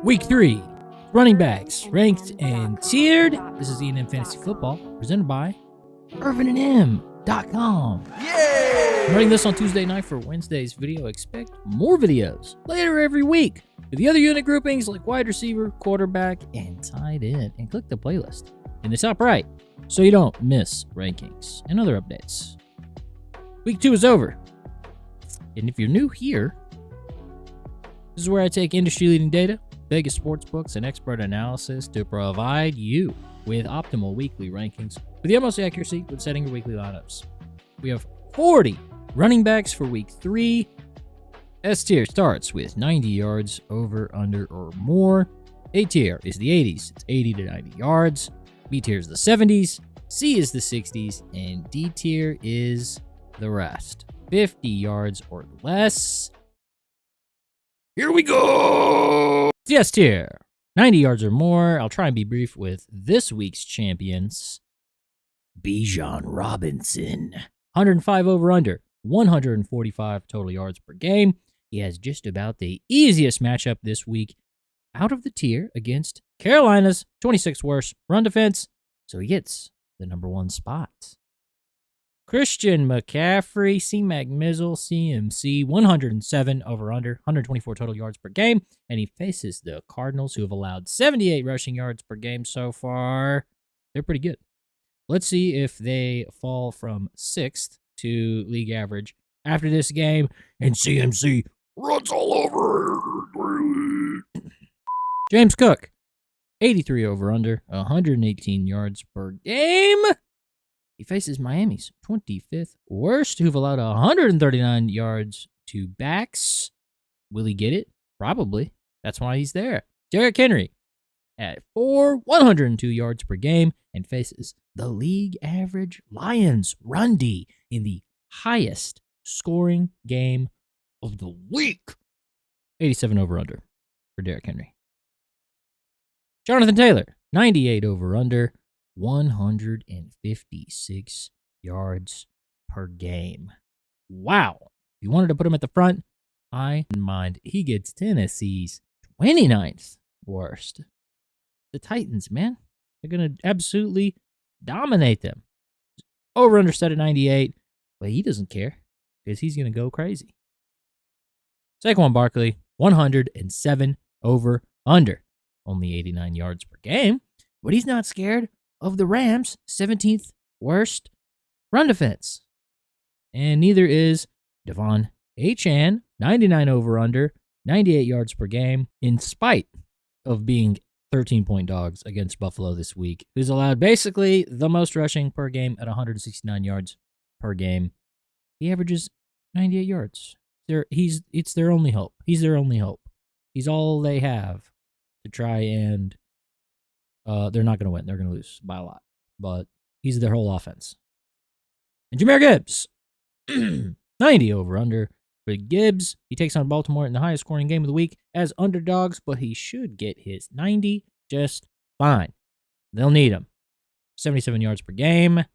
Week 3, running backs, ranked and tiered. This is ENM Fantasy Football, presented by IrvinandM.com. Yay! I'm running this on Tuesday night for Wednesday's video. Expect more videos later every week with the other unit groupings like wide receiver, quarterback, and tight end. And click the playlist in the top right so you don't miss rankings and other updates. Week 2 is over. And if you're new here, this is where I take industry-leading data, Vegas sportsbooks, and expert analysis to provide you with optimal weekly rankings with the utmost accuracy when setting your weekly lineups. We have 40 running backs for week 3. S tier starts with 90 yards over, under, or more. A tier is the 80s. It's 80 to 90 yards. B tier is the 70s. C is the 60s. And D tier is the rest. 50 yards or less. Here we go! S tier, 90 yards or more. I'll try and be brief with this week's champions. Bijan Robinson, 105 over under, 145 total yards per game. He has just about the easiest matchup this week out of the tier against Carolina's 26th worst run defense, so he gets the number 1 spot. Christian McCaffrey, C-Mac Mizzle, CMC, 107 over-under, 124 total yards per game, and he faces the Cardinals, who have allowed 78 rushing yards per game so far. They're pretty good. Let's see if they fall from 6th to league average after this game, and CMC runs all over. James Cook, 83 over-under, 118 yards per game. He faces Miami's 25th worst, who've allowed 139 yards to backs. Will he get it? Probably. That's why he's there. Derrick Henry at 102 yards per game, and faces the league average Lions run D in the highest scoring game of the week. 87 over-under for Derrick Henry. Jonathan Taylor, 98 over-under. 156 yards per game. Wow. If you wanted to put him at the front, I didn't mind. He gets Tennessee's 29th worst. The Titans, man. They're going to absolutely dominate them. Over-under set at 98, but he doesn't care because he's going to go crazy. Saquon Barkley, 107 over-under. Only 89 yards per game, but he's not scared of the Rams' 17th worst run defense. And neither is Devon Achane, 99 over-under, 98 yards per game, in spite of being 13-point dogs against Buffalo this week, who's allowed basically the most rushing per game at 169 yards per game. He averages 98 yards. It's their only hope. He's their only hope. He's all they have to try and they're not going to win. They're going to lose by a lot. But he's their whole offense. And Jahmyr Gibbs, 90 over-under for Gibbs. He takes on Baltimore in the highest scoring game of the week as underdogs, but he should get his 90 just fine. They'll need him. 77 yards per game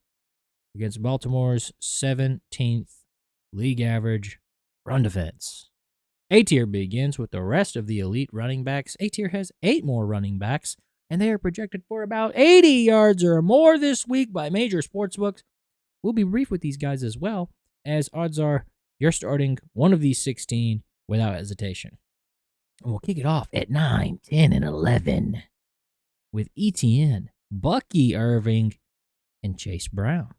against Baltimore's 17th league average run defense. A-tier begins with the rest of the elite running backs. A-tier has 8 more running backs, and they are projected for about 80 yards or more this week by major sportsbooks. We'll be brief with these guys as well, as odds are you're starting one of these 16 without hesitation. And we'll kick it off at 9, 10, and 11 with ETN, Bucky Irving, and Chase Brown.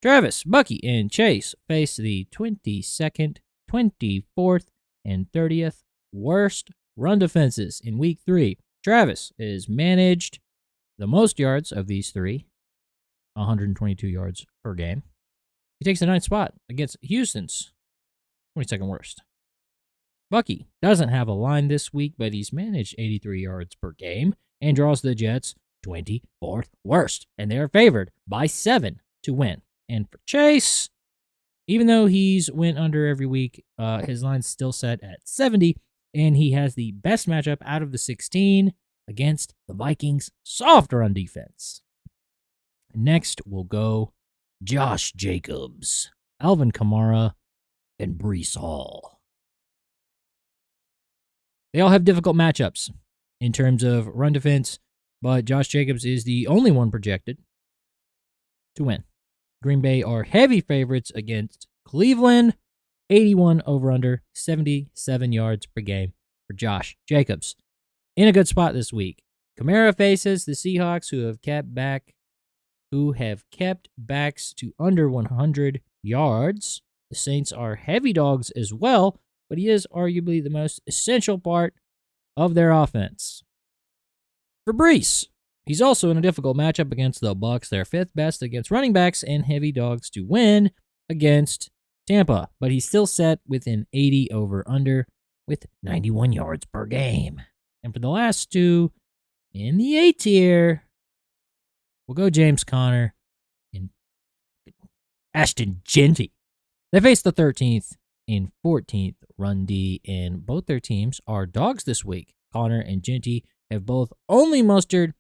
Travis, Bucky, and Chase face the 22nd, 24th, and 30th worst run defenses in week 3. Travis is managed the most yards of these 3, 122 yards per game. He takes the 9th spot against Houston's 22nd worst. Bucky doesn't have a line this week, but he's managed 83 yards per game and draws the Jets' 24th worst, and they are favored by 7 to win. And for Chase, even though he's went under every week, his line's still set at 70, and he has the best matchup out of the 16 against the Vikings' soft run defense. Next, we'll go Josh Jacobs, Alvin Kamara, and Breece Hall. They all have difficult matchups in terms of run defense, but Josh Jacobs is the only one projected to win. Green Bay are heavy favorites against Cleveland. 81 over-under, 77 yards per game for Josh Jacobs. In a good spot this week. Kamara faces the Seahawks, who have kept backs to under 100 yards. The Saints are heavy dogs as well, but he is arguably the most essential part of their offense. For Brees, he's also in a difficult matchup against the Bucs. They're fifth best against running backs and heavy dogs to win against Tampa, but he's still set with an 80 over-under with 91 yards per game. And for the last two, in the A tier, we'll go James Conner and Ashton Jeanty. They face the 13th and 14th run D, and both their teams are dogs this week. Conner and Jeanty have both only mustered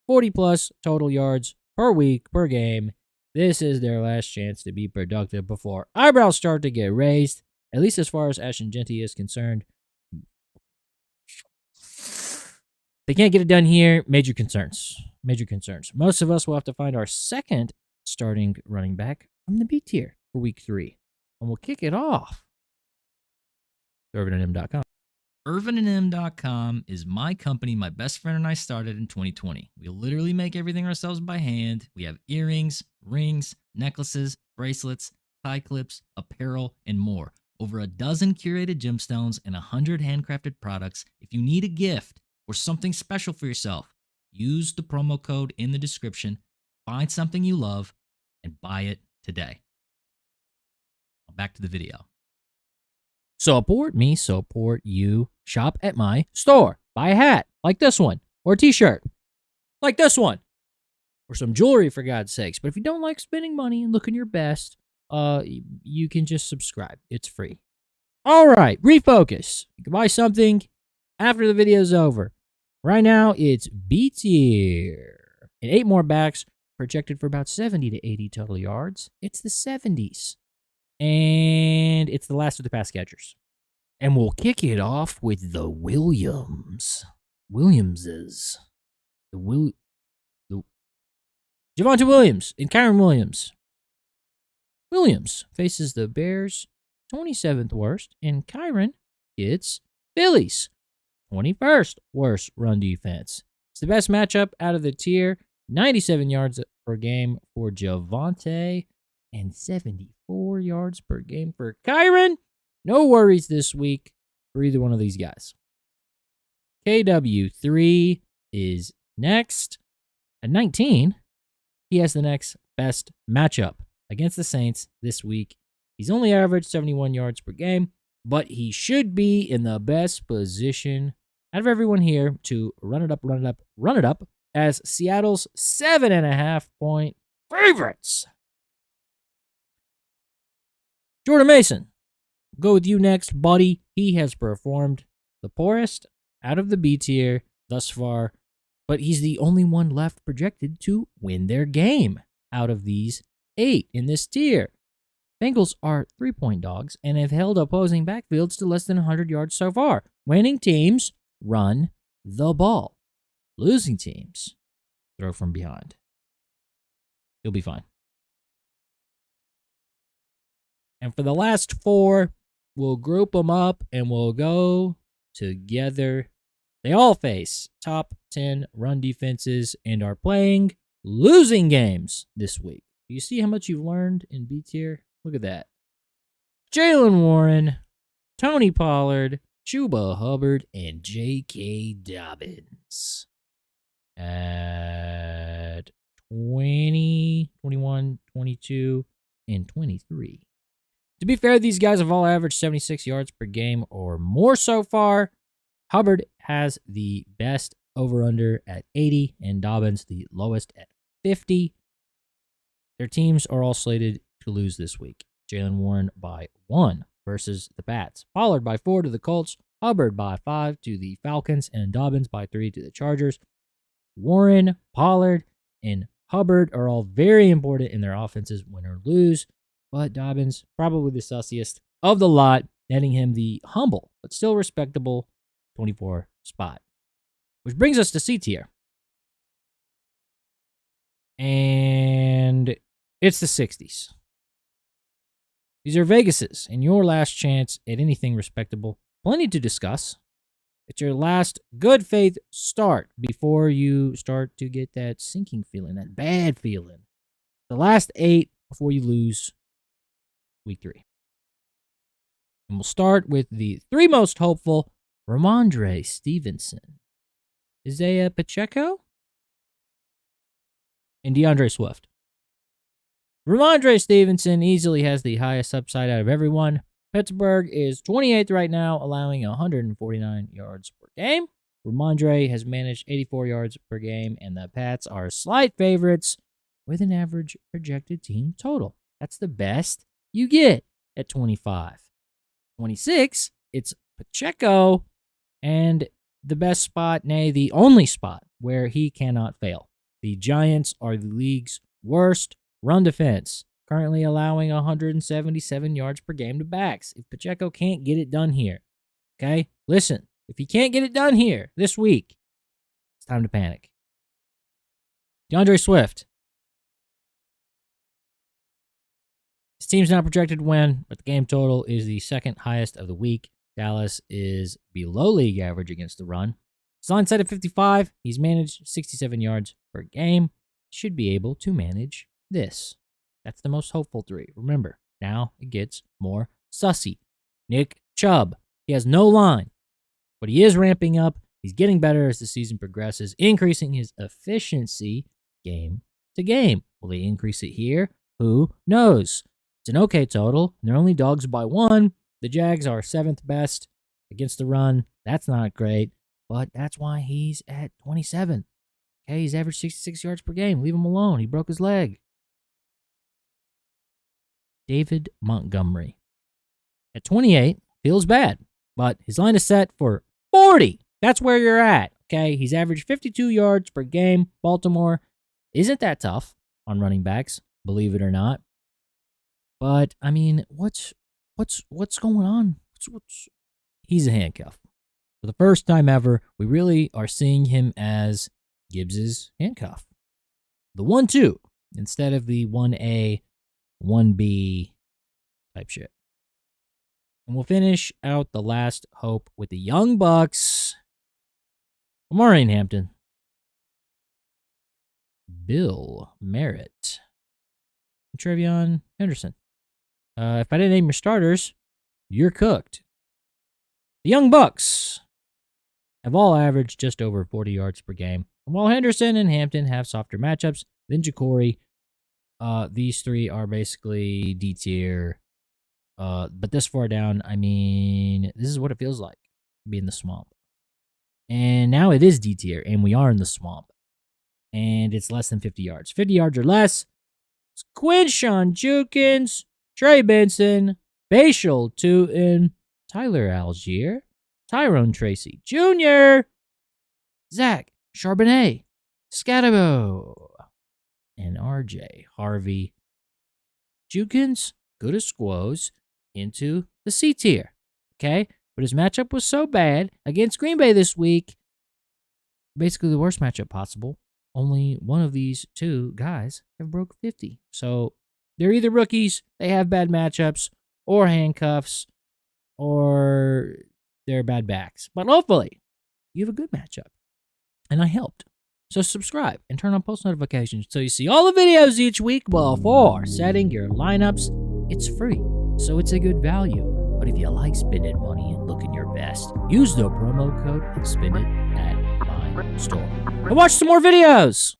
40-plus total yards per week per game. This is their last chance to be productive before eyebrows start to get raised, at least as far as Ashton Jeanty is concerned. They can't get it done here. Major concerns. Most of us will have to find our second starting running back from the B tier for week 3. And we'll kick it off. IrvinandM.com. IrvinandM.com is my company my best friend and I started in 2020. We literally make everything ourselves by hand. We have earrings, rings, necklaces, bracelets, tie clips, apparel, and more. Over a dozen curated gemstones and 100 handcrafted products. If you need a gift or something special for yourself, use the promo code in the description, find something you love, and buy it today. Back to the video. Support me, support you. Shop at my store. Buy a hat like this one, or a t-shirt like this one, or some jewelry for God's sakes. But if you don't like spending money and looking your best, you can just subscribe. It's free. All right, refocus. You can buy something after the video's over. Right now, it's B tier. And 8 more backs projected for about 70 to 80 total yards. It's the 70s. And it's the last of the pass catchers. And we'll kick it off with the Williamses. Javonte Williams and Kyren Williams. Williams faces the Bears, 27th worst, and Kyren gets Phillies, 21st worst run defense. It's the best matchup out of the tier, 97 yards per game for Javonte and 74 yards per game for Kyren. No worries this week for either one of these guys. KW3 is next. At 19, he has the next best matchup against the Saints this week. He's only averaged 71 yards per game, but he should be in the best position out of everyone here to run it up as Seattle's 7.5-point favorites. Jordan Mason, go with you next, buddy. He has performed the poorest out of the B tier thus far, but he's the only one left projected to win their game out of these 8 in this tier. Bengals are 3-point dogs and have held opposing backfields to less than 100 yards so far. Winning teams run the ball. Losing teams throw from behind. He'll be fine. And for the last 4, we'll group them up and we'll go together. They all face top 10 run defenses and are playing losing games this week. Do you see how much you've learned in B tier? Look at that. Jaylen Warren, Tony Pollard, Chuba Hubbard, and J.K. Dobbins. At 20, 21, 22, and 23. To be fair, these guys have all averaged 76 yards per game or more so far. Hubbard has the best over-under at 80, and Dobbins the lowest at 50. Their teams are all slated to lose this week. Jaylen Warren by 1 versus the Pats. Pollard by 4 to the Colts. Hubbard by 5 to the Falcons. And Dobbins by 3 to the Chargers. Warren, Pollard, and Hubbard are all very important in their offenses, win or lose. But Dobbins, probably the sussiest of the lot, netting him the humble but still respectable 24 spot. Which brings us to C tier. And it's the 60s. These are Vegas's and your last chance at anything respectable. Plenty to discuss. It's your last good faith start before you start to get that sinking feeling, that bad feeling. The last 8 before you lose week 3. And we'll start with the 3 most hopeful, Ramondre Stevenson, Isaiah Pacheco, and DeAndre Swift. Ramondre Stevenson easily has the highest upside out of everyone. Pittsburgh is 28th right now, allowing 149 yards per game. Ramondre has managed 84 yards per game, and the Pats are slight favorites with an average projected team total. That's the best you get at 25. 26, it's Pacheco, and the best spot, nay, the only spot where he cannot fail. The Giants are the league's worst run defense, currently allowing 177 yards per game to backs. If Pacheco can't get it done here, okay? Listen, if he can't get it done here this week, it's time to panic. DeAndre Swift. His team's not projected to win, but the game total is the second highest of the week. Dallas is below league average against the run. His line set at 55. He's managed 67 yards per game. Should be able to manage this. That's the most hopeful 3. Remember, now it gets more sussy. Nick Chubb. He has no line, but he is ramping up. He's getting better as the season progresses, increasing his efficiency game to game. Will he increase it here? Who knows? It's an okay total, and they're only dogs by 1. The Jags are 7th best against the run. That's not great, but that's why he's at 27. Okay, he's averaged 66 yards per game. Leave him alone. He broke his leg. David Montgomery. At 28, feels bad, but his line is set for 40. That's where you're at. Okay, he's averaged 52 yards per game. Baltimore isn't that tough on running backs, believe it or not. But I mean, what's going on? He's a handcuff. For the first time ever, we really are seeing him as Gibbs's handcuff. The 1-2 instead of the 1A, 1B type shit. And we'll finish out the last hope with the Young Bucks. Omari and Hampton. Bill Merritt. And Trevion Henderson. If I didn't name your starters, you're cooked. The Young Bucks have all averaged just over 40 yards per game. And while Henderson and Hampton have softer matchups than Jacory, these 3 are basically D tier. But this far down, I mean, this is what it feels like to be in the swamp. And now it is D tier, and we are in the swamp. And it's less than 50 yards. 50 yards or less. It's Quinshon Judkins, Trey Benson, Bashal Tutin, Tyler Algier, Tyrone Tracy Jr., Zach Charbonnet, Scatabo, and RJ Harvey. Judkins, good as squoze, into the C tier. Okay? But his matchup was so bad against Green Bay this week. Basically the worst matchup possible. Only one of these 2 guys have broke 50. So they're either rookies, they have bad matchups, or handcuffs, or they're bad backs. But hopefully, you have a good matchup. And I helped. So subscribe and turn on post notifications so you see all the videos each week before setting your lineups. It's free, so it's a good value. But if you like spending money and looking your best, use the promo code and spend it at my store. And watch some more videos!